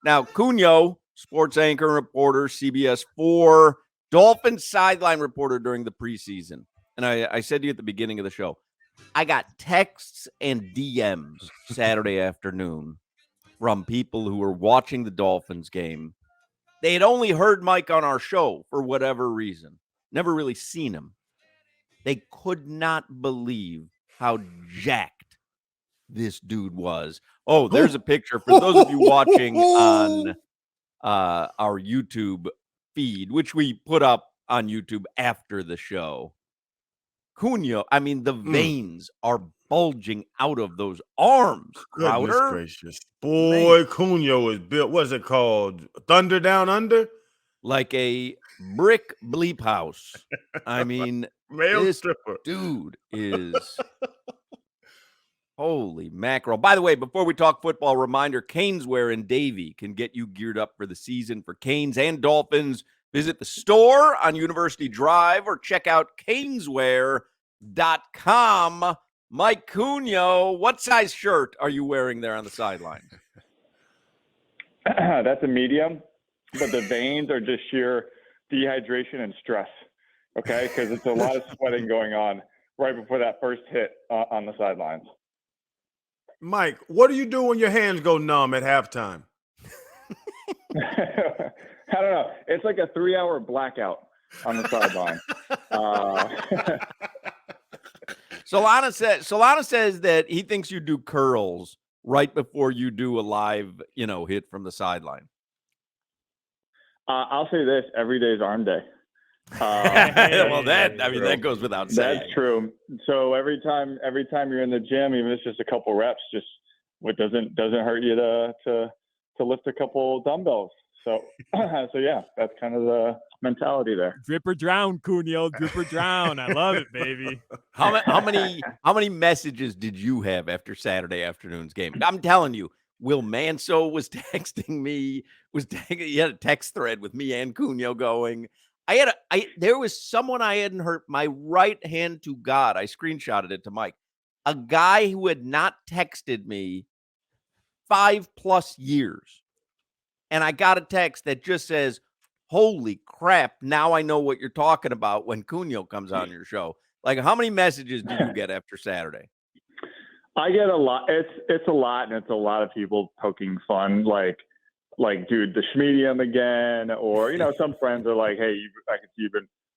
Now, Cuno, sports anchor and reporter, CBS 4, Dolphins sideline reporter during the preseason. And I said to you at the beginning of the show, I got texts and DMs Saturday afternoon from people who were watching the Dolphins game. They had only heard Mike on our show for whatever reason, never really seen him. They could not believe how jacked this dude was. Oh, there's a picture for those of you watching on our YouTube feed, which we put up on YouTube after the show. Cugno, I mean, the veins are bulging out of those arms. Goodness Crowder. gracious. Boy, Cugno is built. What's it called? Thunder Down Under? Like a brick bleep house. I mean, Male this stripper. dude is holy mackerel. By the way, before we talk football, reminder, Caneswear in Davie can get you geared up for the season for Canes and Dolphins. Visit the store on University Drive or check out caneswear.com. Mike Cugno, what size shirt are you wearing there on the sideline? That's a medium, but the veins are just sheer dehydration and stress, okay? Because it's a lot of sweating going on right before that first hit on the sidelines. Mike, what do you do when your hands go numb at halftime? I don't know. It's like a 3-hour blackout on the sideline. Solana says that he thinks you do curls right before you do a live, hit from the sideline. I'll say this: every day is arm day. Well, that goes without saying. That's true. So every time you're in the gym, even if it's just a couple reps, just what doesn't hurt you to lift a couple dumbbells. So yeah, that's kind of the mentality there. Drip or drown, Cugno. Drip or drown. I love it, baby. How many messages did you have after Saturday afternoon's game? I'm telling you, Will Manso was texting me. He had a text thread with me and Cugno going. There was someone I hadn't heard. My right hand to God. I screenshotted it to Mike. A guy who had not texted me 5+ years. And I got a text that just says, holy crap, now I know what you're talking about when Cugno comes on your show. Like, how many messages did you get after Saturday? I get a lot. It's a lot, and it's a lot of people poking fun, like, dude, the Schmedium again, or, some friends are like, hey, I can see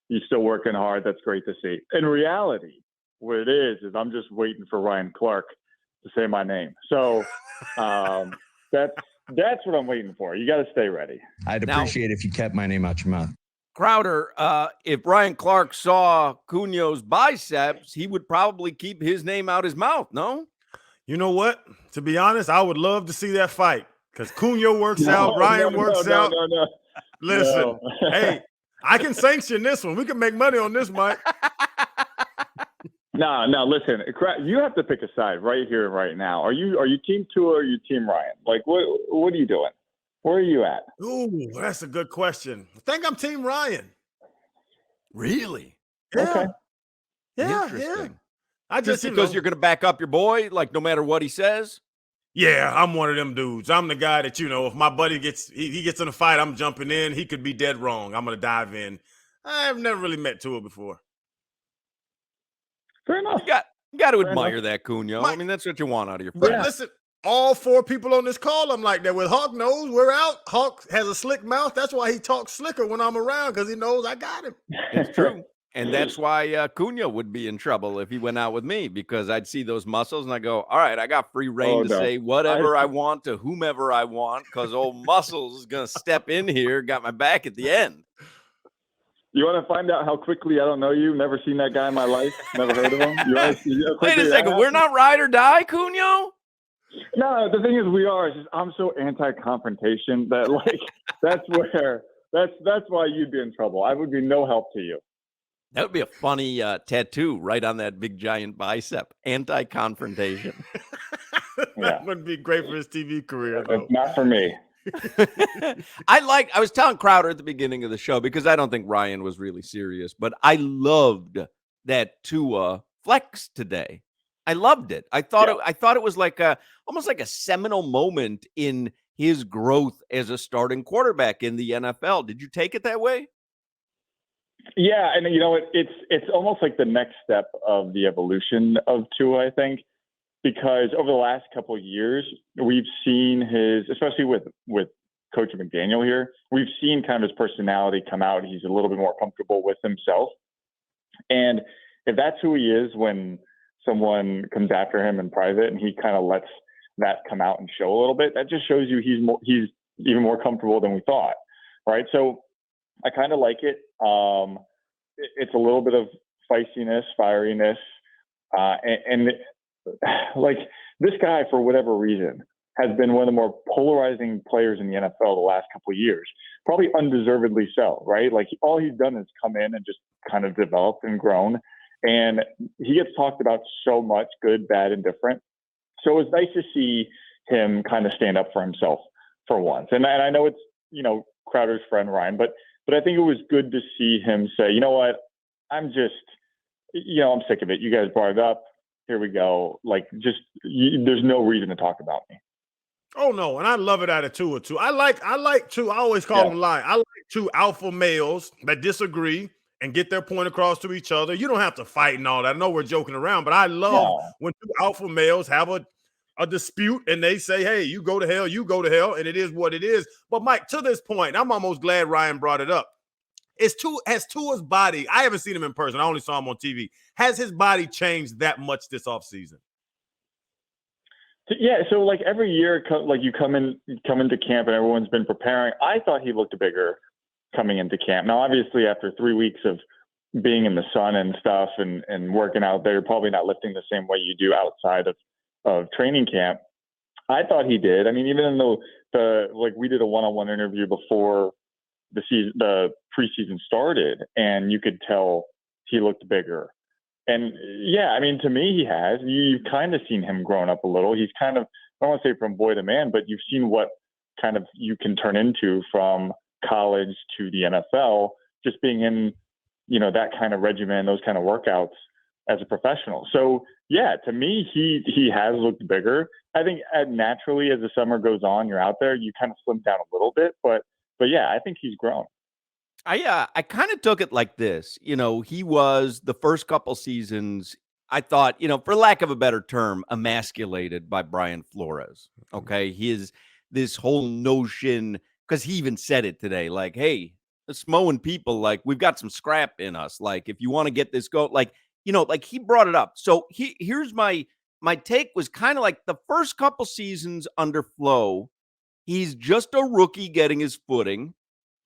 you're still working hard. That's great to see. In reality, what it is I'm just waiting for Ryan Clark to say my name. So that's what I'm waiting for. You got to stay ready. I'd appreciate if you kept my name out your mouth. Crowder, if Ryan Clark saw Cugno's biceps, he would probably keep his name out his mouth, no? You know what? To be honest, I would love to see that fight because Cugno works out, Ryan works out. No. Listen, hey, I can sanction this one. We can make money on this, Mike. No, listen, you have to pick a side right here, right now. Are you team Tua or are you team Ryan? Like, what are you doing? Where are you at? Ooh, that's a good question. I think I'm team Ryan. Really? Yeah. Okay. Yeah. Interesting. I Just because you're going to back up your boy, like no matter what he says? Yeah, I'm one of them dudes. I'm the guy that, if my buddy gets in a fight, I'm jumping in. He could be dead wrong. I'm going to dive in. I've never really met Tua before. Fair enough. You got to admire that, Cugno. I mean, that's what you want out of your friend. But listen, all 4 people on this call, I'm like that. With Hawk knows we're out. Hawk has a slick mouth. That's why he talks slicker when I'm around, because he knows I got him. It's true. And that's why Cugno would be in trouble if he went out with me, because I'd see those muscles and I go, all right, I got free reign to say whatever I want to whomever I want, because old Muscles is going to step in here, got my back at the end. You want to find out how quickly I don't know you? Never seen that guy in my life. Never heard of him. Wait a second. We're not ride or die, Cugno? No, the thing is, we are. It's just, I'm so anti-confrontation that, that's why you'd be in trouble. I would be no help to you. That would be a funny tattoo right on that big giant bicep. Anti-confrontation. That would be great for his TV career, though. Not for me. I was telling Crowder at the beginning of the show, because I don't think Ryan was really serious, but I loved that Tua flex today. I loved it. I thought it was like almost like a seminal moment in his growth as a starting quarterback in the NFL. Did you take it that way? Yeah, and it's almost like the next step of the evolution of Tua, I think, because over the last couple of years, we've seen especially with Coach McDaniel here, we've seen kind of his personality come out. He's a little bit more comfortable with himself. And if that's who he is when someone comes after him in private and he kind of lets that come out and show a little bit, that just shows you he's even more comfortable than we thought, right? So I kind of like it. It's a little bit of feistiness, fieriness, and like this guy, for whatever reason, has been one of the more polarizing players in the NFL the last couple of years, probably undeservedly so, right? Like all he's done is come in and just kind of developed and grown, and he gets talked about so much, good, bad, and different. So it was nice to see him kind of stand up for himself for once. And I know it's, Crowder's friend Ryan, but I think it was good to see him say, you know what, I'm just, I'm sick of it. You guys brought it up. Here we go. Like, there's no reason to talk about me. Oh no, and I love it out of Tua too. I like two. I always call them lying. I like two alpha males that disagree and get their point across to each other. You don't have to fight and all that. I know we're joking around, but I love when two alpha males have a dispute and they say, hey, you go to hell, and it is what it is. But Mike, to this point, I'm almost glad Ryan brought it up. Has Tua's body, I haven't seen him in person, I only saw him on TV. Has his body changed that much this offseason? Yeah, so like every year, like you come into camp and everyone's been preparing. I thought he looked bigger coming into camp. Now, obviously, after 3 weeks of being in the sun and stuff and working out there, you're probably not lifting the same way you do outside of training camp. I thought he did. I mean, even though we did a one-on-one interview before the preseason started, and you could tell he looked bigger. And yeah, I mean, to me, he has. You've kind of seen him growing up a little. He's kind of, I don't want to say from boy to man, but you've seen what kind of you can turn into from college to the NFL, just being in, that kind of regimen, those kind of workouts as a professional. So yeah, to me, he has looked bigger. I think naturally as the summer goes on, you're out there, you kind of slim down a little bit, but yeah, I think he's grown. I kind of took it like this. He was the first couple seasons, I thought, for lack of a better term, emasculated by Brian Flores. Okay. This whole notion, because he even said it today, like, hey, it's mowing people, like, we've got some scrap in us. Like, if you want to get this go, like he brought it up. So here's my take was kind of like the first couple seasons under Flo, he's just a rookie getting his footing.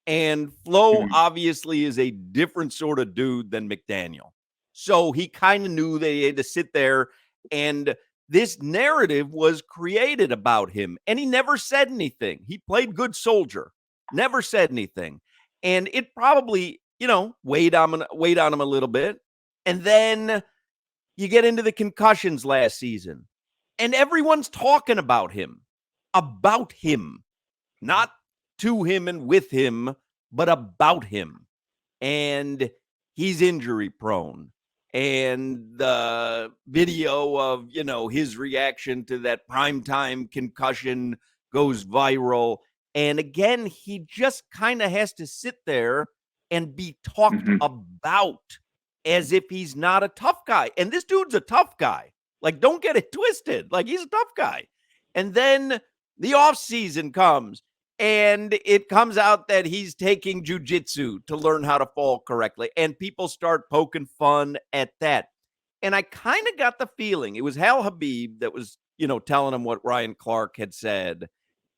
And Flo obviously is a different sort of dude than McDaniel. So he kind of knew that he had to sit there, and this narrative was created about him. And he never said anything. He played good soldier, never said anything. And it probably, weighed on him a little bit. And then you get into the concussions last season, and everyone's talking about him, not to him and with him, but about him. And he's injury prone. And the video of, his reaction to that primetime concussion goes viral. And again, he just kind of has to sit there and be talked about as if he's not a tough guy. And this dude's a tough guy. Like, don't get it twisted. Like, he's a tough guy. And then the offseason comes, and it comes out that he's taking jujitsu to learn how to fall correctly. And people start poking fun at that. And I kind of got the feeling it was Hal Habib that was, telling him what Ryan Clark had said.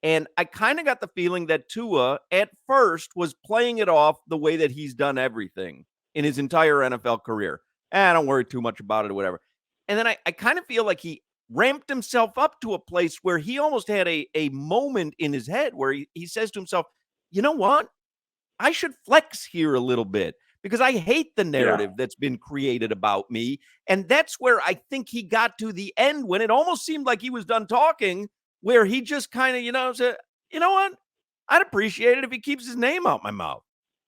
And I kind of got the feeling that Tua at first was playing it off the way that he's done everything in his entire NFL career. Don't worry too much about it or whatever. And then I kind of feel like he ramped himself up to a place where he almost had a moment in his head where he says to himself, you know what? I should flex here a little bit because I hate the narrative that's been created about me. And that's where I think he got to the end when it almost seemed like he was done talking, where he just kind of, said, you know what? I'd appreciate it if he keeps his name out my mouth.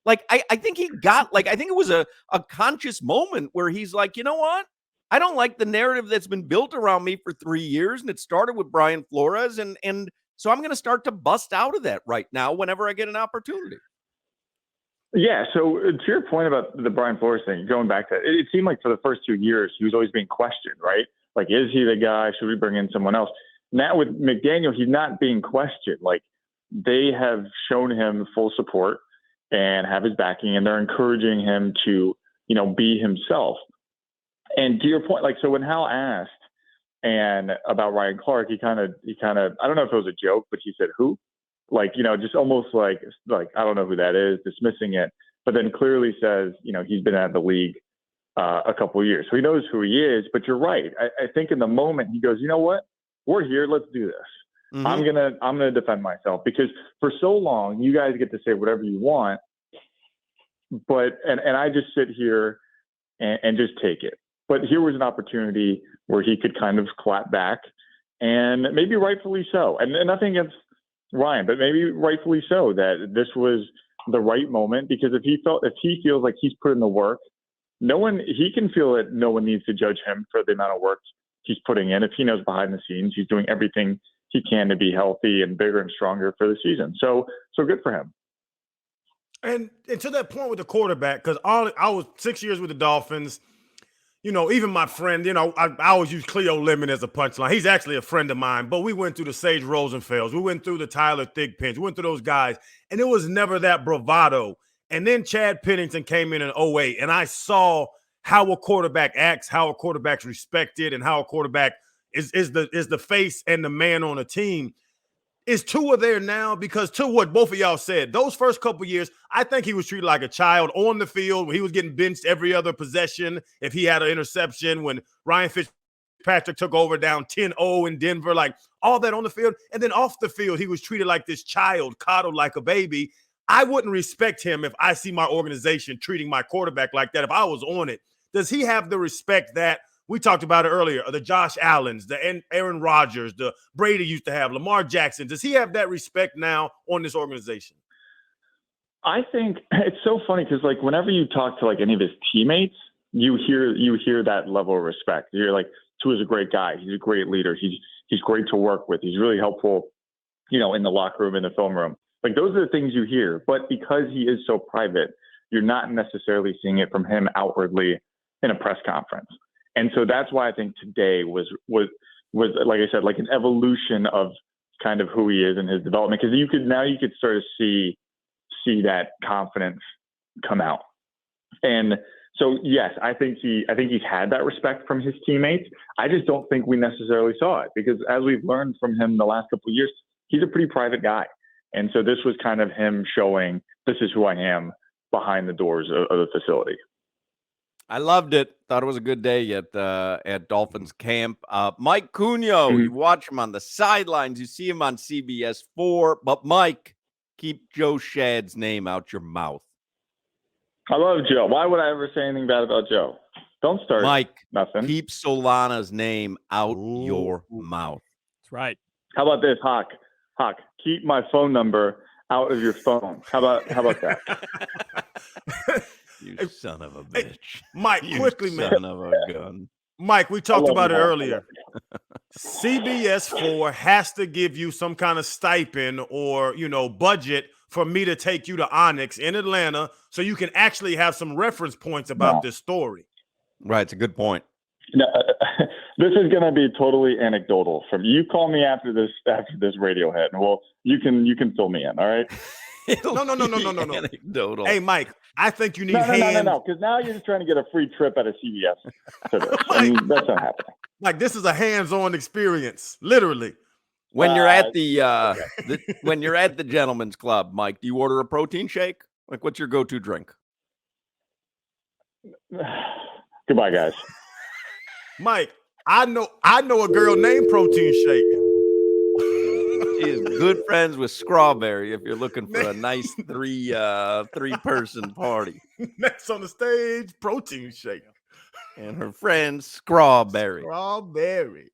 Like, I think he got, like, I think it was a conscious moment where he's like, you know what? I don't like the narrative that's been built around me for 3 years, and it started with Brian Flores, and So I'm going to start to bust out of that right now whenever I get an opportunity. Yeah. So to your point about the Brian Flores thing, going back to it seemed like for the first 2 years, he was always being questioned, right? Like, is he the guy? Should we bring in someone else? Now with McDaniel, he's not being questioned. Like, they have shown him full support and have his backing, and they're encouraging him to, be himself. And to your point, like, so when Hal asked and about Ryan Clark, he kind of, I don't know if it was a joke, but he said, who? Like, just almost like, I don't know who that is, dismissing it, but then clearly says, he's been out of the league a couple of years. So he knows who he is, but you're right. I think in the moment he goes, you know what, we're here. Let's do this. Mm-hmm. I'm going to defend myself, because for so long, you guys get to say whatever you want, but, and I just sit here and just take it. But here was an opportunity where he could kind of clap back, and maybe rightfully so. And nothing against Ryan, but maybe rightfully so, that this was the right moment, because if he feels like he's put in the work, he can feel that no one needs to judge him for the amount of work he's putting in. If he knows behind the scenes, he's doing everything he can to be healthy and bigger and stronger for the season. So good for him. And to that point with the quarterback, because I was 6 years with the Dolphins. Even my friend, I always use Cleo Lemon as a punchline. He's actually a friend of mine, but we went through the Sage Rosenfels. We went through the Tyler Thigpens. We went through those guys, and it was never that bravado. And then Chad Pennington came in 2008, and I saw how a quarterback acts, how a quarterback's respected, and how a quarterback is the face and the man on a team. Is Tua there now? Because to what both of y'all said, those first couple of years, I think he was treated like a child on the field, when he was getting benched every other possession if he had an interception, when Ryan Fitzpatrick took over down 10-0 in Denver, like all that on the field. And then off the field, he was treated like this child, coddled like a baby. I wouldn't respect him if I see my organization treating my quarterback like that if I was on it. Does he have the respect that we talked about it earlier, the Josh Allens, the Aaron Rodgers, the Brady used to have, Lamar Jackson? Does he have that respect now on this organization? I think it's so funny because, like, whenever you talk to, like, any of his teammates, you hear that level of respect. You're like, Tua's a great guy. He's a great leader. He's great to work with. He's really helpful, in the locker room, in the film room. Like, those are the things you hear. But because he is so private, you're not necessarily seeing it from him outwardly in a press conference. And so that's why I think today was like I said, like an evolution of kind of who he is and his development, because you could start to see that confidence come out. And so yes, I think he's had that respect from his teammates. I just don't think we necessarily saw it, because as we've learned from him the last couple of years, he's a pretty private guy. And so this was kind of him showing, this is who I am behind the doors of the facility. I loved it. Thought it was a good day at Dolphins camp. Mike Cugno, Mm-hmm. You watch him on the sidelines. You see him on CBS 4. But, Mike, keep Joe Shad's name out your mouth. I love Joe. Why would I ever say anything bad about Joe? Don't start Mike, nothing. Keep Solana's name out your mouth. That's right. How about this, Hawk? Hawk, keep my phone number out of your phone. How about that? You son of a bitch. Hey, Mike, quickly, man. Son of a gun. Mike, we talked about it earlier. CBS 4 has to give you some kind of stipend or, budget for me to take you to Onyx in Atlanta so you can actually have some reference points about this story. Right. It's a good point. No, this is going to be totally anecdotal. From you, call me after this Radiohead, and you can fill me in. All right. No. Anecdotal. Hey, Mike, I think you need No, because now you're just trying to get a free trip out of CBS to this. That's not happening. Like, this is a hands-on experience, literally. When you're at when you're at the gentleman's club, Mike, do you order a protein shake? Like, what's your go-to drink? Goodbye, guys. Mike, I know a girl named Protein Shake. She is good friends with Strawberry if you're looking for a nice three-person party. Next on the stage, Protein Shake. And her friend, Strawberry. Strawberry.